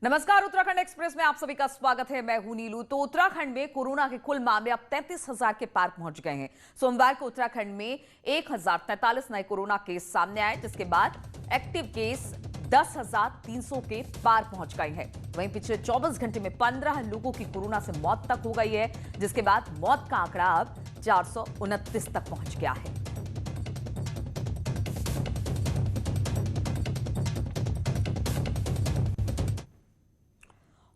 नमस्कार, उत्तराखंड एक्सप्रेस में आप सभी का स्वागत है। मैं हूं नीलू। तो उत्तराखंड में कोरोना के कुल मामले अब 33,000 के पार पहुंच गए हैं। सोमवार को उत्तराखंड में 1,043 नए कोरोना केस सामने आए, जिसके बाद एक्टिव केस 10,300 के पार पहुंच गए हैं। वहीं पिछले 24 घंटे में 15 लोगों की कोरोना से मौत तक हो गई है, जिसके बाद मौत का आंकड़ा अब 429 तक पहुंच गया है।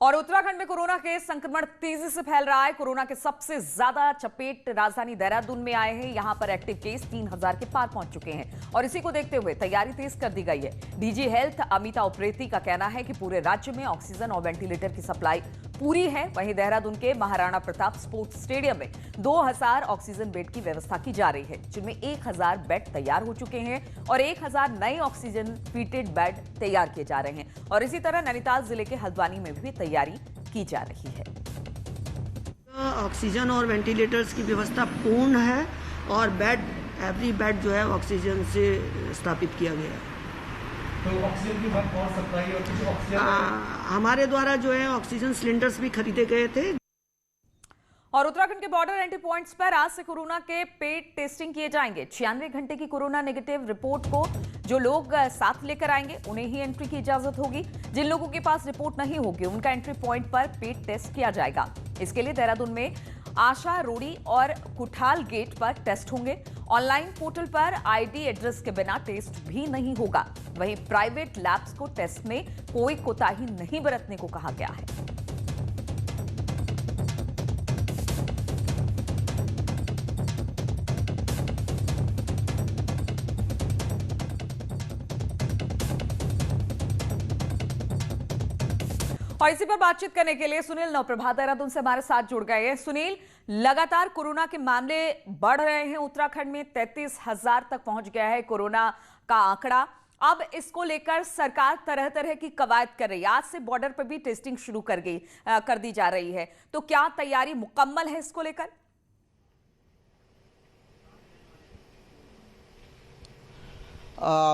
और उत्तराखंड में कोरोना के संक्रमण तेजी से फैल रहा है। कोरोना के सबसे ज्यादा चपेट राजधानी देहरादून में आए हैं। यहां पर एक्टिव केस 3,000 के पार पहुंच चुके हैं और इसी को देखते हुए तैयारी तेज कर दी गई है। डीजी हेल्थ अमिता उप्रेती का कहना है कि पूरे राज्य में ऑक्सीजन और वेंटिलेटर की सप्लाई पूरी है। वहीं देहरादून के महाराणा प्रताप स्पोर्ट्स स्टेडियम में 2,000 ऑक्सीजन बेड की व्यवस्था की जा रही है, जिनमें 1,000 बेड तैयार हो चुके हैं और 1,000 नए ऑक्सीजन ट्रीटेड बेड तैयार किए जा रहे हैं। और इसी तरह नैनीताल जिले के हल्द्वानी में भी तैयारी की जा रही है। ऑक्सीजन और वेंटिलेटर्स की व्यवस्था पूर्ण है और एवरी बेड जो है ऑक्सीजन से स्थापित किया गया है। तो ऑक्सीजन की बात और सप्लाई और कुछ ऑक्सीजन हमारे द्वारा जो है ऑक्सीजन सिलेंडर्स भी खरीदे गए थे। और उत्तराखंड के बॉर्डर एंट्री पॉइंट्स पर आज से कोरोना के पेड टेस्टिंग किए जाएंगे। 96 घंटे की कोरोना नेगेटिव रिपोर्ट को जो लोग साथ लेकर आएंगे उन्हें ही एंट्री की इजाजत होगी। जिन लोगों के पास रिपोर्ट नहीं होगी उनका एंट्री पॉइंट पर पेड टेस्ट किया जाएगा। इसके लिए देहरादून में आशा, रोड़ी और कुठाल गेट पर टेस्ट होंगे। ऑनलाइन पोर्टल पर आईडी एड्रेस के बिना टेस्ट भी नहीं होगा। वहीं प्राइवेट लैब्स को टेस्ट में कोई कोताही नहीं बरतने को कहा गया है। और इसी पर बातचीत करने के लिए सुनील नवप्रभा देहरादून से हमारे साथ जुड़ गए हैं। सुनील, लगातार कोरोना के मामले बढ़ रहे हैं। उत्तराखंड में 33,000 तक पहुंच गया है कोरोना का आंकड़ा। अब इसको लेकर सरकार तरह तरह की कवायद कर रही है। आज से बॉर्डर पर भी टेस्टिंग शुरू कर दी जा रही है, तो क्या तैयारी मुकम्मल है इसको लेकर?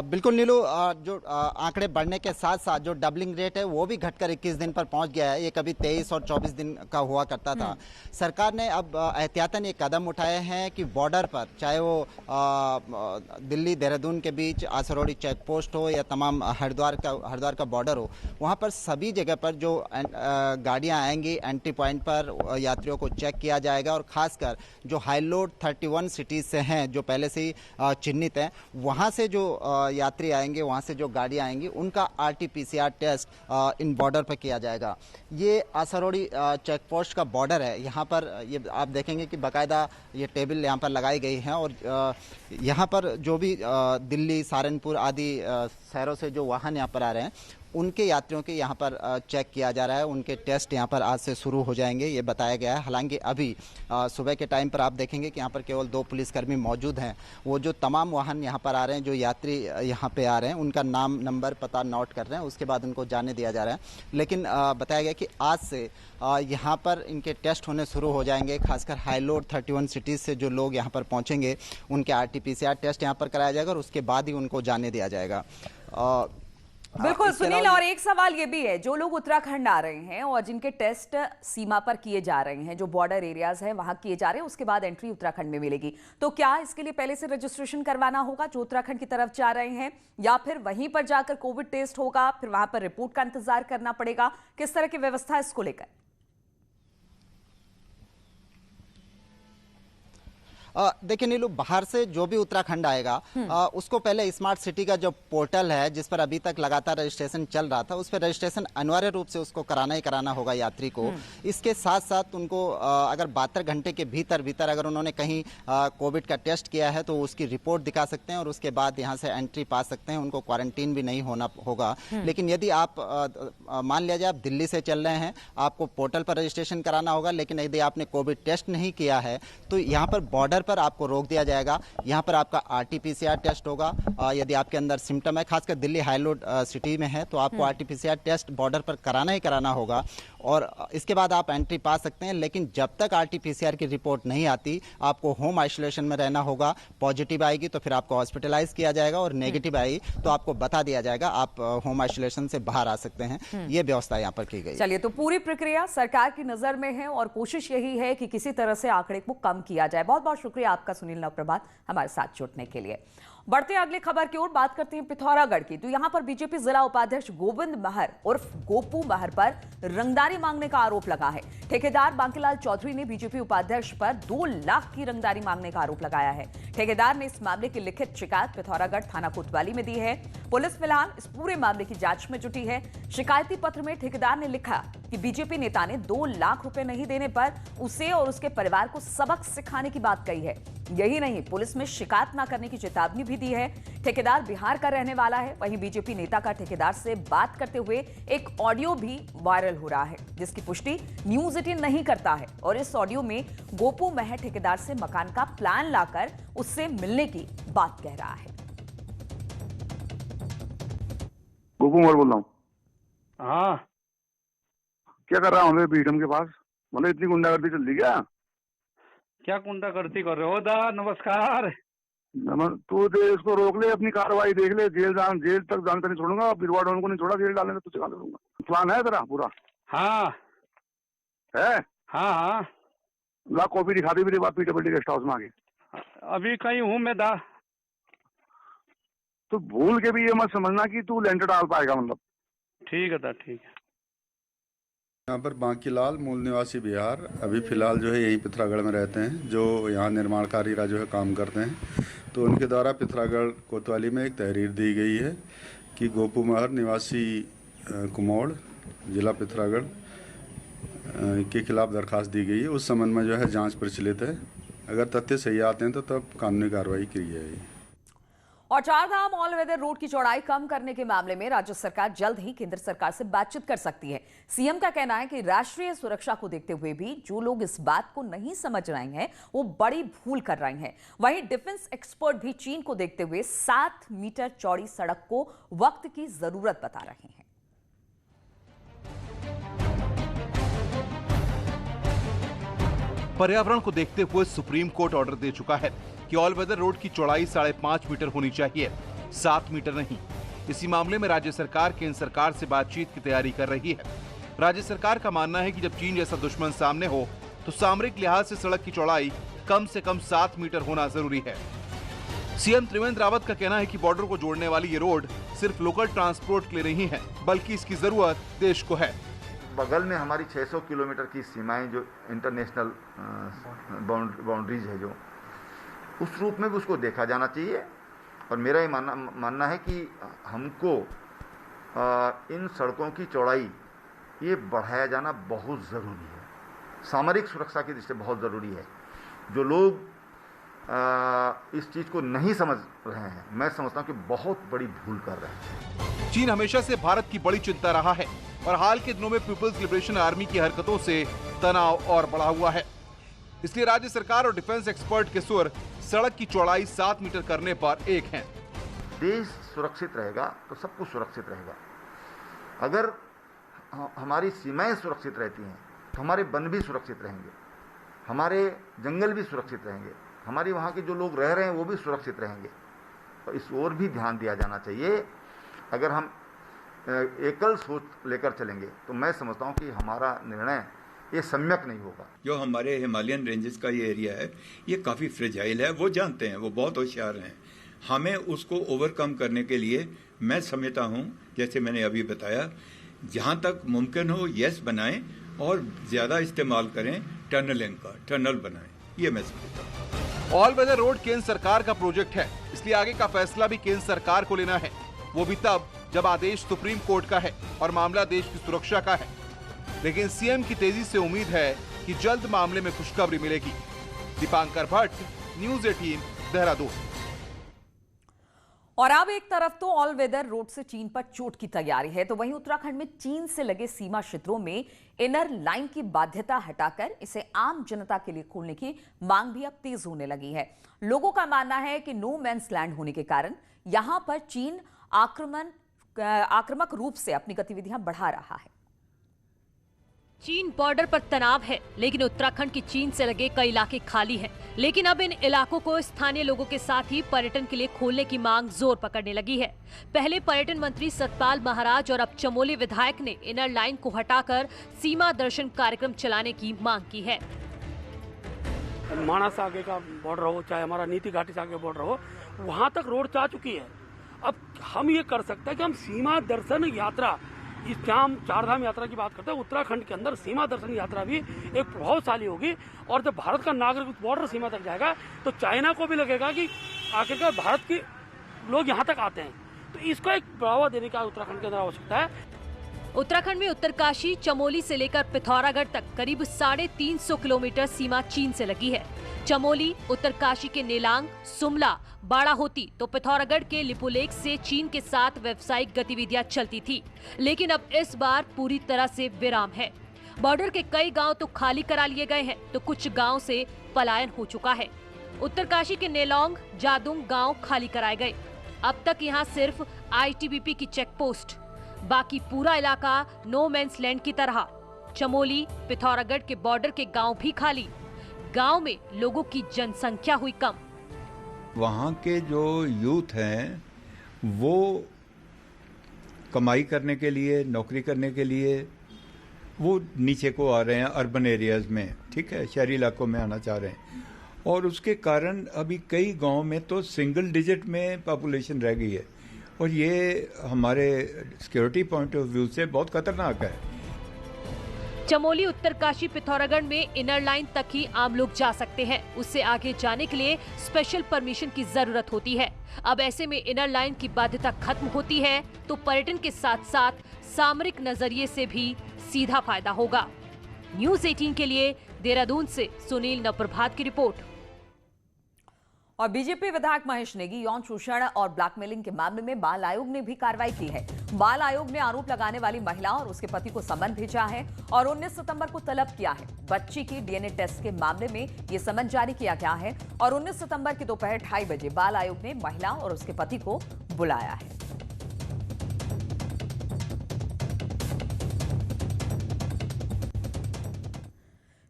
बिल्कुल नीलू, जो आंकड़े बढ़ने के साथ साथ जो डबलिंग रेट है वो भी घटकर 21 दिन पर पहुंच गया है। ये कभी 23 और 24 दिन का हुआ करता था। सरकार ने अब एहतियातन ये कदम उठाए हैं कि बॉर्डर पर, चाहे वो दिल्ली देहरादून के बीच आसरोड़ी चेक पोस्ट हो या तमाम हरिद्वार का बॉर्डर हो, वहाँ पर सभी जगह पर जो गाड़ियाँ आएंगी एंट्री पॉइंट पर यात्रियों को चेक किया जाएगा। और ख़ासकर जो हाई लोड 31 सिटीज़ से हैं, जो पहले से ही चिन्हित हैं, वहाँ से जो यात्री आएंगे, वहाँ से जो गाड़ियाँ आएंगी, उनका RT-PCR टेस्ट इन बॉर्डर पर किया जाएगा। ये आसरोड़ी चेक पोस्ट का बॉर्डर है। यहाँ पर ये आप देखेंगे कि बाकायदा ये टेबल यहाँ पर लगाई गई हैं और यहाँ पर जो भी दिल्ली, सहारनपुर आदि शहरों से जो वाहन यहाँ पर आ रहे हैं, उनके यात्रियों के यहाँ पर चेक किया जा रहा है। उनके टेस्ट यहाँ पर आज से शुरू हो जाएंगे, ये बताया गया है। हालांकि अभी सुबह के टाइम पर आप देखेंगे कि यहाँ पर केवल 2 पुलिसकर्मी मौजूद हैं। वो जो तमाम वाहन यहाँ पर आ रहे हैं, जो यात्री यहाँ पे आ रहे हैं, उनका नाम, नंबर, पता नोट कर रहे हैं। उसके बाद उनको जाने दिया जा रहा है। लेकिन बताया गया कि आज से यहाँ पर इनके टेस्ट होने शुरू हो जाएंगे। खासकर हाई लोड 31 सिटीज़ से जो लोग यहाँ पर पहुँचेंगे, उनके RT-PCR टेस्ट यहाँ पर कराया जाएगा और उसके बाद ही उनको जाने दिया जाएगा। बिल्कुल सुनील, और एक सवाल ये भी है, जो लोग उत्तराखंड आ रहे हैं और जिनके टेस्ट सीमा पर किए जा रहे हैं, जो बॉर्डर एरियाज हैं वहां किए जा रहे हैं, उसके बाद एंट्री उत्तराखंड में मिलेगी, तो क्या इसके लिए पहले से रजिस्ट्रेशन करवाना होगा जो उत्तराखंड की तरफ जा रहे हैं, या फिर वहीं पर जाकर कोविड टेस्ट होगा, फिर वहां पर रिपोर्ट का इंतजार करना पड़ेगा? किस तरह की व्यवस्था है इसको लेकर? देखिए नीलू, बाहर से जो भी उत्तराखंड आएगा उसको पहले स्मार्ट सिटी का जो पोर्टल है, जिस पर अभी तक लगातार रजिस्ट्रेशन चल रहा था, उस पर रजिस्ट्रेशन अनिवार्य रूप से उसको कराना ही कराना होगा यात्री को। इसके साथ साथ उनको अगर 72 घंटे के भीतर अगर उन्होंने कहीं कोविड का टेस्ट किया है तो उसकी रिपोर्ट दिखा सकते हैं और उसके बाद यहाँ से एंट्री पा सकते हैं। उनको क्वारंटीन भी नहीं होना होगा। लेकिन यदि आप मान लिया जाए आप दिल्ली से चल रहे हैं, आपको पोर्टल पर रजिस्ट्रेशन कराना होगा, लेकिन यदि आपने कोविड टेस्ट नहीं किया है तो यहाँ पर बॉर्डर बॉर्डर पर आपको रोक दिया जाएगा। यहाँ पर आपका RT-PCR टेस्ट होगा। यदि आपके अंदर सिम्टम है, खासकर दिल्ली हाईलोड सिटी में है, तो आपको RT-PCR टेस्ट बॉर्डर पर कराना ही कराना होगा और इसके बाद आप एंट्री पा सकते हैं। लेकिन जब तक RT-PCR की रिपोर्ट नहीं आती, आपको होम आइसोलेशन में रहना होगा। पॉजिटिव आएगी तो फिर आपको हॉस्पिटलाइज किया जाएगा और नेगेटिव आई तो आपको बता दिया जाएगा, आप होम आइसोलेशन से बाहर आ सकते हैं। ये व्यवस्था यहाँ पर की गई। चलिए, तो पूरी प्रक्रिया सरकार की नजर में है और कोशिश यही है कि किसी तरह से आंकड़े को कम किया जाए। बहुत बहुत शुक्रिया आपका सुनील नवप्रभात हमारे साथ जुड़ने के लिए। बढ़ते अगली खबर की ओर, बात करते हैं पिथौरागढ़ की। तो यहां पर बीजेपी जिला उपाध्यक्ष गोविंद महर उर्फ गोपू महर पर रंगदारी मांगने का आरोप लगा है। ठेकेदार बांकीलाल चौधरी ने बीजेपी उपाध्यक्ष पर 2 लाख की रंगदारी मांगने का आरोप लगाया है। ठेकेदार ने इस मामले की लिखित शिकायत पिथौरागढ़ थाना कोतवाली में दी है। पुलिस फिलहाल इस पूरे मामले की जांच में जुटी है। शिकायती पत्र में ठेकेदार ने लिखा कि बीजेपी नेता ने 2 लाख रुपए नहीं देने पर उसे और उसके परिवार को सबक सिखाने की बात कही है। यही नहीं, पुलिस में शिकायत न करने की चेतावनी भी दी है। ठेकेदार बिहार का रहने वाला है। वहीं बीजेपी नेता का ठेकेदार से बात करते हुए एक ऑडियो भी वायरल हो रहा है, जिसकी पुष्टि न्यूज़ 18 नहीं करता है। और इस ऑडियो में गोपू महर ठेकेदार से मकान का प्लान लाकर उससे मिलने की बात कह रहा है। गोपू महर बोल रहा हूँ। हाँ, क्या कर रहा हूँ बीडम के पास? मतलब इतनी गुंडागर्दी चल रही क्या गुंडागर्दी कर रहे हो? दा नमस्कार। तू दे इसको रोक ले, अपनी कार्रवाई देख ले। जेल तक जानकर नहीं छोड़ूंगा। बिरवा डॉन को नहीं छोड़ा, जेल डालने तो चला दूंगा। प्लान है तेरा पूरा? हाँ है। हाँ हाँ, ला कॉपी दिखा दी मेरे बात PWD गेस्ट हाउस में आगे। अभी कहीं हूँ मैं दा। तो भूल के भी ये मत समझना कि तू लेंटर डाल पाएगा। मतलब ठीक है दा, ठीक है। यहाँ पर बांकीलाल मूल निवासी बिहार, अभी फ़िलहाल जो है यहीं पिथौरागढ़ में रहते हैं, जो यहाँ निर्माण कार्य जो है काम करते हैं। तो उनके द्वारा पिथौरागढ़ कोतवाली में एक तहरीर दी गई है कि गोपू महर निवासी कुमोड़ जिला पिथौरागढ़ के खिलाफ दरखास्त दी गई है। उस संबंध में जो है जांच प्रचलित है। अगर तथ्य सही आते हैं तो तब कानूनी कार्रवाई की जाएगी। और चारधाम ऑल वेदर रोड की चौड़ाई कम करने के मामले में राज्य सरकार जल्द ही केंद्र सरकार से बातचीत कर सकती है। सीएम का कहना है कि राष्ट्रीय सुरक्षा को देखते हुए भी जो लोग इस बात को नहीं समझ रहे हैं वो बड़ी भूल कर रहे हैं। वहीं डिफेंस एक्सपर्ट भी चीन को देखते हुए 7 मीटर चौड़ी सड़क को वक्त की जरूरत बता रहे हैं। पर्यावरण को देखते हुए सुप्रीम कोर्ट ऑर्डर दे चुका है कि ऑल वेदर रोड की चौड़ाई 5.5 मीटर होनी चाहिए, 7 मीटर नहीं। इसी मामले में राज्य सरकार केंद्र सरकार से बातचीत की तैयारी कर रही है। राज्य सरकार का मानना है कि जब चीन जैसा दुश्मन सामने हो तो सामरिक लिहाज से सड़क की चौड़ाई कम से कम 7 मीटर होना जरूरी है। सीएम त्रिवेंद्र रावत का कहना है कि बॉर्डर को जोड़ने वाली ये रोड सिर्फ लोकल ट्रांसपोर्ट के लिए नहीं है, बल्कि इसकी जरूरत देश को है। बगल में हमारी 600 किलोमीटर की सीमाएं जो इंटरनेशनल बाउंड्रीज है, जो उस रूप में भी उसको देखा जाना चाहिए। और मेरा ये मानना है कि हमको इन सड़कों की चौड़ाई ये बढ़ाया जाना बहुत ज़रूरी है। सामरिक सुरक्षा की दृष्टि से बहुत ज़रूरी है। जो लोग इस चीज़ को नहीं समझ रहे हैं, मैं समझता हूँ कि बहुत बड़ी भूल कर रहे हैं। चीन हमेशा से भारत की बड़ी चिंता रहा है और हाल के दिनों में पीपल्स लिबरेशन आर्मी की हरकतों से तनाव और बढ़ा हुआ है। इसलिए राज्य सरकार और डिफेंस एक्सपर्ट के सुर सड़क की चौड़ाई 7 मीटर करने पर एक हैं। देश सुरक्षित रहेगा तो सब कुछ सुरक्षित रहेगा। अगर हमारी सीमाएं सुरक्षित रहती हैं तो हमारे वन भी सुरक्षित रहेंगे, हमारे जंगल भी सुरक्षित रहेंगे, हमारी वहाँ के जो लोग रह रहे हैं वो भी सुरक्षित रहेंगे। तो इस ओर भी ध्यान दिया जाना चाहिए। अगर हम एकल सोच लेकर चलेंगे तो मैं समझता हूँ कि हमारा निर्णय ये सम्यक नहीं होगा। जो हमारे हिमालयन रेंजेस का ये एरिया है ये काफ़ी फ्रेजाइल है, वो जानते हैं, वो बहुत होशियार हैं। हमें उसको ओवरकम करने के लिए मैं समझता हूँ, जैसे मैंने अभी बताया, जहाँ तक मुमकिन हो यस बनाएं और ज़्यादा इस्तेमाल करें टनलिंग का, टनल बनाएं, ये मैं समझता हूँ। ऑल वेदर रोड केंद्र सरकार का प्रोजेक्ट है, इसलिए आगे का फैसला भी केंद्र सरकार को लेना है, वो भी तब जब आदेश सुप्रीम कोर्ट का है और मामला देश की सुरक्षा का है। लेकिन सीएम की तेजी से उम्मीद है कि जल्द मामले में खुशखबरी मिलेगी। दीपांकर भट्ट, न्यूज़ 18, देहरादून। और अब एक तरफ तो ऑल वेदर रोड से चीन पर चोट की तैयारी है, तो वहीं उत्तराखंड में चीन से लगे सीमा क्षेत्रों में इनर लाइन की बाध्यता हटाकर इसे आम जनता के लिए खोलने की मांग भी अब तेज होने लगी है। लोगों का मानना है कि नो मैन्स लैंड होने के कारण यहां पर चीन आक्रामक रूप से अपनी गतिविधियां बढ़ा रहा है। चीन बॉर्डर पर तनाव है, लेकिन उत्तराखंड की चीन से लगे कई इलाके खाली हैं। लेकिन अब इन इलाकों को स्थानीय लोगों के साथ ही पर्यटन के लिए खोलने की मांग जोर पकड़ने लगी है। पहले पर्यटन मंत्री सतपाल महाराज और अब चमोली विधायक ने इनर लाइन को हटाकर सीमा दर्शन कार्यक्रम चलाने की मांग की है। मानस आगे का बॉर्डर हो, चाहे हमारा नीति घाटी से आगे बॉर्डर हो, वहाँ तक रोड जा चुकी है। अब हम ये कर सकते हैं कि हम सीमा दर्शन यात्रा, इस हम चारधाम यात्रा की बात करते हैं, उत्तराखंड के अंदर सीमा दर्शन यात्रा भी एक प्रभावशाली होगी। और जब भारत का नागरिक बॉर्डर सीमा तक जाएगा तो चाइना को भी लगेगा कि आखिरकार भारत के लोग यहाँ तक आते हैं, तो इसको एक बढ़ावा देने का उत्तराखंड के अंदर आवश्यकता है। उत्तराखंड में उत्तरकाशी, चमोली से लेकर पिथौरागढ़ तक करीब 350 किलोमीटर सीमा चीन से लगी है। चमोली, उत्तरकाशी के नेलांग, सुमला, बाड़ाहोती तो पिथौरागढ़ के लिपुलेख से चीन के साथ व्यावसायिक गतिविधियां चलती थी, लेकिन अब इस बार पूरी तरह से विराम है। बॉर्डर के कई गांव तो खाली करा लिए गए हैं, तो कुछ गांव से पलायन हो चुका है। उत्तरकाशी के नेलोंग, जादुंग गांव खाली कराए गए। अब तक यहां सिर्फ आईटीबीपी की चेक पोस्ट, बाकी पूरा इलाका नो मैन्स लैंड की तरह। चमोली, पिथौरागढ़ के बॉर्डर के गांव भी खाली। गांव में लोगों की जनसंख्या हुई कम। वहाँ के जो यूथ हैं वो कमाई करने के लिए, नौकरी करने के लिए वो नीचे को आ रहे हैं, अर्बन एरियाज में, ठीक है, शहरी इलाकों में आना चाह रहे हैं। और उसके कारण अभी कई गांव में तो सिंगल डिजिट में पॉपुलेशन रह गई है, और ये हमारे सिक्योरिटी पॉइंट ऑफ व्यू से बहुत खतरनाक है। चमोली, उत्तरकाशी, पिथौरागढ़ में इनर लाइन तक ही आम लोग जा सकते हैं। उससे आगे जाने के लिए स्पेशल परमिशन की जरूरत होती है। अब ऐसे में इनर लाइन की बाध्यता खत्म होती है तो पर्यटन के साथ साथ सामरिक नजरिए से भी सीधा फायदा होगा। न्यूज़ 18 के लिए देहरादून से सुनील नवप्रभात की रिपोर्ट। और बीजेपी विधायक महेश नेगी यौन शोषण और ब्लैकमेलिंग के मामले में बाल आयोग ने भी कार्रवाई की है। बाल आयोग ने आरोप लगाने वाली महिला और उसके पति को समन भेजा है और 19 सितंबर को तलब किया है। बच्ची की डीएनए टेस्ट के मामले में ये समन जारी किया गया है और 19 सितंबर की दोपहर 2:30 बजे बाल आयोग ने महिला और उसके पति को बुलाया है।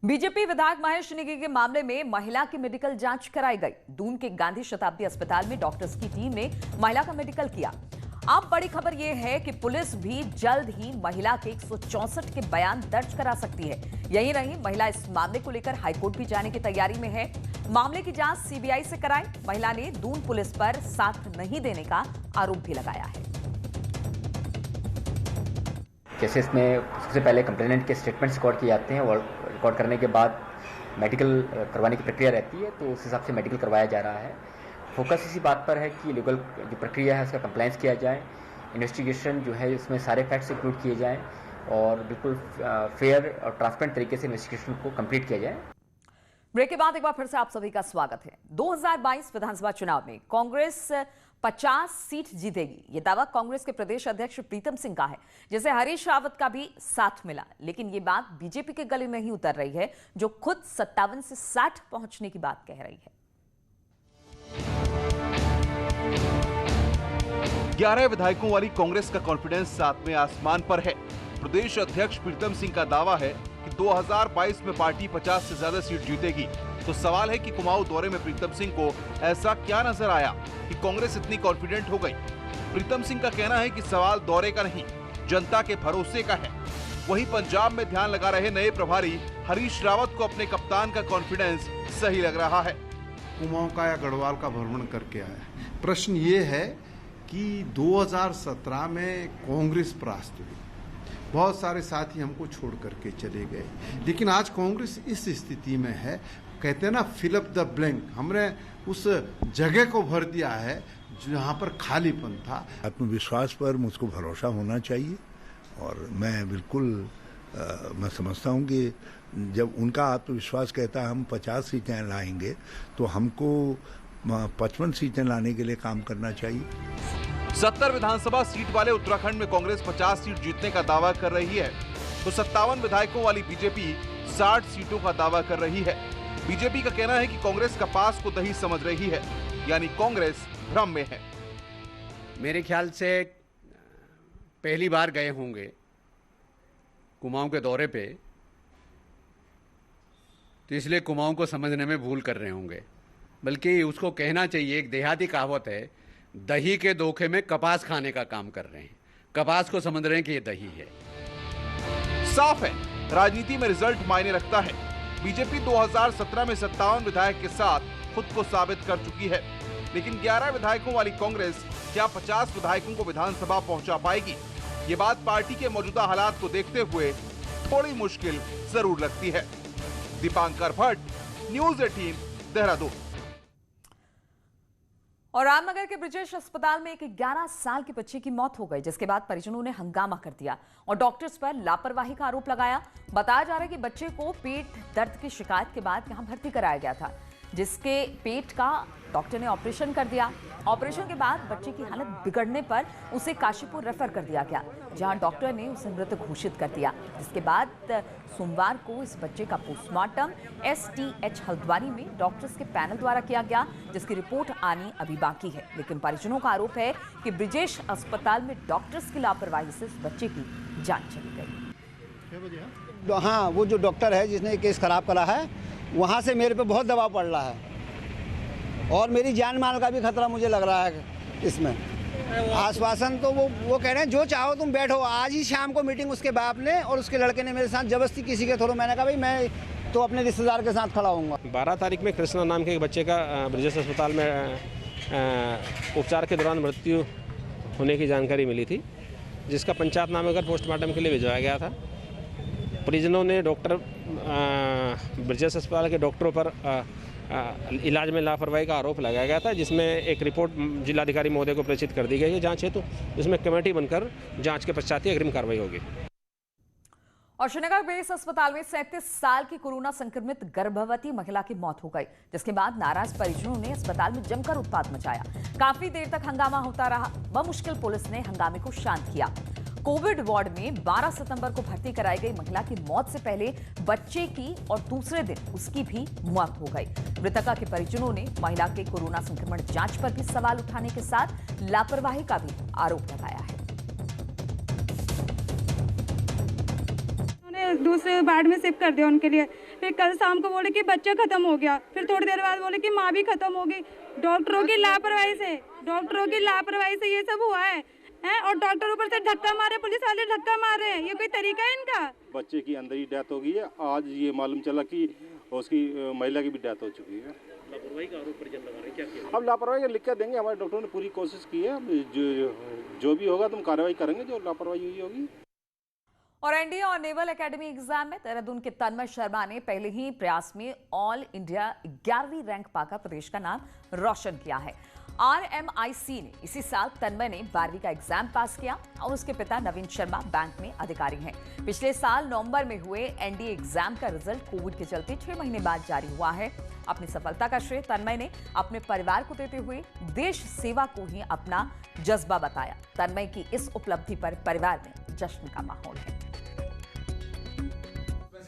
बीजेपी विधायक महेश नेगी के मामले में महिला की मेडिकल जांच कराई गई। दून के गांधी शताब्दी अस्पताल में डॉक्टर्स की टीम ने महिला का मेडिकल किया। अब बड़ी खबर यह है कि पुलिस भी जल्द ही महिला के 164 के बयान दर्ज करा सकती है। यही नहीं, महिला इस मामले को लेकर हाईकोर्ट भी जाने की तैयारी में है। मामले की जांच सीबीआई से कराई। महिला ने दून पुलिस पर साथ नहीं देने का आरोप भी लगाया है। केसेस में सबसे पहले कंप्लेनेंट के स्टेटमेंट्स रिकॉर्ड किए जाते हैं और रिकॉर्ड करने के बाद मेडिकल करवाने की प्रक्रिया रहती है, तो उस हिसाब से मेडिकल करवाया जा रहा है। फोकस इसी बात पर है कि लीगल जो प्रक्रिया है उसका कंप्लायंस किया जाए, इन्वेस्टिगेशन जो है इसमें सारे फैक्ट्स इंक्लूड किए जाएं और बिल्कुल फेयर और ट्रांसपेरेंट तरीके से इन्वेस्टिगेशन को कंप्लीट किया जाए। ब्रेक के बाद एक बार फिर से आप सभी का स्वागत है। 2022 विधानसभा चुनाव में कांग्रेस 50 सीट जीतेगी, ये दावा कांग्रेस के प्रदेश अध्यक्ष प्रीतम सिंह का है, जिसे हरीश रावत का भी साथ मिला। लेकिन ये बात बीजेपी के गले नहीं उतर रही है, जो खुद 57 से 60 पहुंचने की बात कह रही है। 11 विधायकों वाली कांग्रेस का कॉन्फिडेंस सातवें आसमान पर है। प्रदेश अध्यक्ष प्रीतम सिंह का दावा है कि 2022 में पार्टी 50 से ज्यादा सीट जीतेगी। तो सवाल है कि कुमाऊं दौरे में प्रीतम सिंह को ऐसा क्या नजर आया कि कांग्रेस इतनी कॉन्फिडेंट हो गई। प्रीतम सिंह का कहना है कि सवाल दौरे का नहीं, जनता के भरोसे का है। वहीं पंजाब में ध्यान लगा रहे नए प्रभारी हरीश रावत को अपने कप्तान का कॉन्फिडेंस सही लग रहा है। कुमाऊं का या गढ़वाल का भ्रमण करके आया। प्रश्न ये है कि 2017 में कांग्रेस परास्त हुई, बहुत सारे साथी हमको छोड़ करके चले गए, लेकिन आज कांग्रेस इस स्थिति में है, कहते हैं ना फिल अप द ब्लैंक, हमने उस जगह को भर दिया है जहाँ पर खालीपन था। आत्मविश्वास पर मुझको भरोसा होना चाहिए और मैं बिल्कुल मैं समझता हूँ कि जब उनका आत्मविश्वास कहता है हम 50 सीटें लाएंगे, तो हमको 55 सीटें लाने के लिए काम करना चाहिए। 70 विधानसभा सीट वाले उत्तराखंड में कांग्रेस 50 सीट जीतने का दावा कर रही है, तो 57 विधायकों वाली बीजेपी 60 सीटों का दावा कर रही है। बीजेपी का कहना है कि कांग्रेस का पास को दही समझ रही है, यानी कांग्रेस भ्रम में है। मेरे ख्याल से पहली बार गए होंगे कुमाऊं के दौरे पे, तो इसलिए कुमाऊं को समझने में भूल कर रहे होंगे। बल्कि उसको कहना चाहिए, एक देहाती कहावत है, दही के धोखे में कपास खाने का काम कर रहे हैं। कपास को समझ रहे हैं कि ये दही है। साफ है, राजनीति में रिजल्ट मायने रखता है। बीजेपी 2017 में 57 विधायक के साथ खुद को साबित कर चुकी है, लेकिन 11 विधायकों वाली कांग्रेस क्या 50 विधायकों को विधानसभा पहुंचा पाएगी? ये बात पार्टी के मौजूदा हालात को देखते हुए थोड़ी मुश्किल जरूर लगती है। दीपांकर भट्ट, न्यूज़ 18, देहरादून। और रामनगर के ब्रिजेश अस्पताल में एक 11 साल के बच्चे की मौत हो गई, जिसके बाद परिजनों ने हंगामा कर दिया और डॉक्टर्स पर लापरवाही का आरोप लगाया। बताया जा रहा है कि बच्चे को पेट दर्द की शिकायत के बाद यहां भर्ती कराया गया था, जिसके पेट का डॉक्टर ने ऑपरेशन कर दिया। ऑपरेशन के बाद बच्चे की हालत बिगड़ने पर उसे काशीपुर रेफर कर दिया गया, जहां डॉक्टर ने उसे मृत घोषित कर दिया। जिसके बाद सोमवार को इस बच्चे का पोस्टमार्टम STH हल्द्वानी में डॉक्टर्स के पैनल द्वारा किया गया, जिसकी रिपोर्ट आनी अभी बाकी है। लेकिन परिजनों का आरोप है कि ब्रिजेश अस्पताल में डॉक्टर्स की लापरवाही से इस बच्चे की जान चली गई। हाँ, वो जो डॉक्टर है जिसने केस खराब करा है, वहाँ से मेरे पे बहुत दबाव पड़ रहा है और मेरी जान माल का भी खतरा मुझे लग रहा है इसमें। आश्वासन तो वो कह रहे हैं जो चाहो तुम बैठो। आज ही शाम को मीटिंग उसके बाप ने और उसके लड़के ने मेरे साथ जबरदस्ती किसी के थ्रू, मैंने कहा भाई मैं तो अपने रिश्तेदार के साथ खड़ा हूँगा। 12 तारीख में कृष्णा नाम के एक बच्चे का ब्रिजेश अस्पताल में उपचार के दौरान मृत्यु होने की जानकारी मिली थी, जिसका पंचायतनामा कर पोस्टमार्टम के लिए भिजवाया गया था। परिजनों ने डॉक्टर ब्रिजेश अस्पताल के डॉक्टरों पर इलाज में लापरवाही का आरोप लगाया गया था, जिसमें एक रिपोर्ट जिलाधिकारी महोदय को प्रेषित कर दी गई है जांच हेतु। इसमें कमेटी बनकर जांच के पश्चात ही अग्रिम कार्रवाई होगी। और श्रीनगर बेस अस्पताल में 37 साल की कोरोना संक्रमित गर्भवती महिला की मौत हो गई, जिसके बाद नाराज परिजनों ने अस्पताल में जमकर उत्पात मचाया। काफी देर तक हंगामा होता रहा। बमुश्किल पुलिस ने हंगामे को शांत किया। कोविड वार्ड में 12 सितंबर को भर्ती कराई गई महिला की मौत से पहले बच्चे की और दूसरे दिन उसकी भी मौत हो गई। मृतका के परिजनों ने महिला के कोरोना संक्रमण जांच पर भी सवाल उठाने के साथ लापरवाही का भी आरोप लगाया है। दूसरे वार्ड में शिफ्ट कर दिया उनके लिए। फिर कल शाम को बोले कि बच्चा खत्म हो गया, फिर थोड़ी देर बाद बोले कि माँ भी खत्म हो गई। डॉक्टरों की लापरवाही से ये सब हुआ है और डॉक्टर ऊपर से धक्का मारे, पुलिस वाले धक्का मार रहे हैं। ये कोई तरीका है इनका? बच्चे की अंदर ही डेथ हो गई है। आज ये मालूम चला कि उसकी महिला की भी डेथ हो चुकी है। लापरवाही का आरोप परिजन लगा रहे हैं, क्या अब लापरवाही लिख कर देंगे। हमारे डॉक्टरों ने पूरी कोशिश की है। जो भी होगा तुम कार्रवाई करेंगे जो लापरवाही हुई होगी। और एनडीए और नेवल एकेडमी एग्जाम में देहरादून के तन्मय शर्मा ने पहले ही प्रयास में ऑल इंडिया 11वीं रैंक पाकर प्रदेश का नाम रोशन किया है। RMIC ने इसी साल तन्मय ने 12वीं का एग्जाम पास किया और उसके पिता नवीन शर्मा बैंक में अधिकारी हैं। पिछले साल नवंबर में हुए एनडीए एग्जाम का रिजल्ट कोविड के चलते 6 महीने बाद जारी हुआ है। अपनी सफलता का श्रेय तन्मय ने अपने परिवार को देते हुए देश सेवा को ही अपना जज्बा बताया। तन्मय की इस उपलब्धि पर परिवार में जश्न का माहौल है।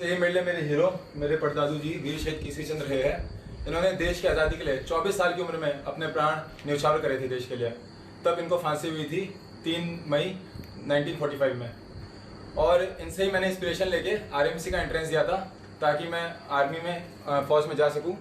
ये मेरे हीरो मेरे परदादू जी वीर शहीद केसरी चंद्र है। इन्होंने देश की आज़ादी के लिए 24 साल की उम्र में अपने प्राण न्यौछावर करे थे देश के लिए। तब इनको फांसी हुई थी 3 मई 1945 में। और इनसे ही मैंने इंस्पिरेशन लेके RMC का एंट्रेंस दिया था ताकि मैं आर्मी में फौज में जा सकूं।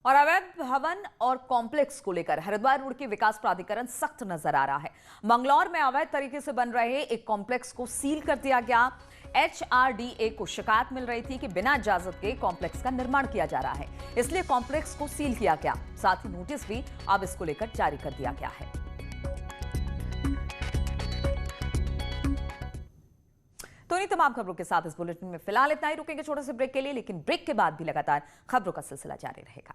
और अवैध भवन और कॉम्प्लेक्स को लेकर हरिद्वार रोड के विकास प्राधिकरण सख्त नजर आ रहा है। मंगलौर में अवैध तरीके से बन रहे एक कॉम्प्लेक्स को सील कर दिया गया। HRDA को शिकायत मिल रही थी कि बिना इजाजत के कॉम्प्लेक्स का निर्माण किया जा रहा है, इसलिए कॉम्प्लेक्स को सील किया गया। साथ ही नोटिस भी अब इसको लेकर जारी कर दिया गया है। तो इन तमाम खबरों के साथ इस बुलेटिन में फिलहाल इतना ही। रुकेंगे छोटे से ब्रेक के लिए, लेकिन ब्रेक के बाद भी लगातार खबरों का सिलसिला जारी रहेगा।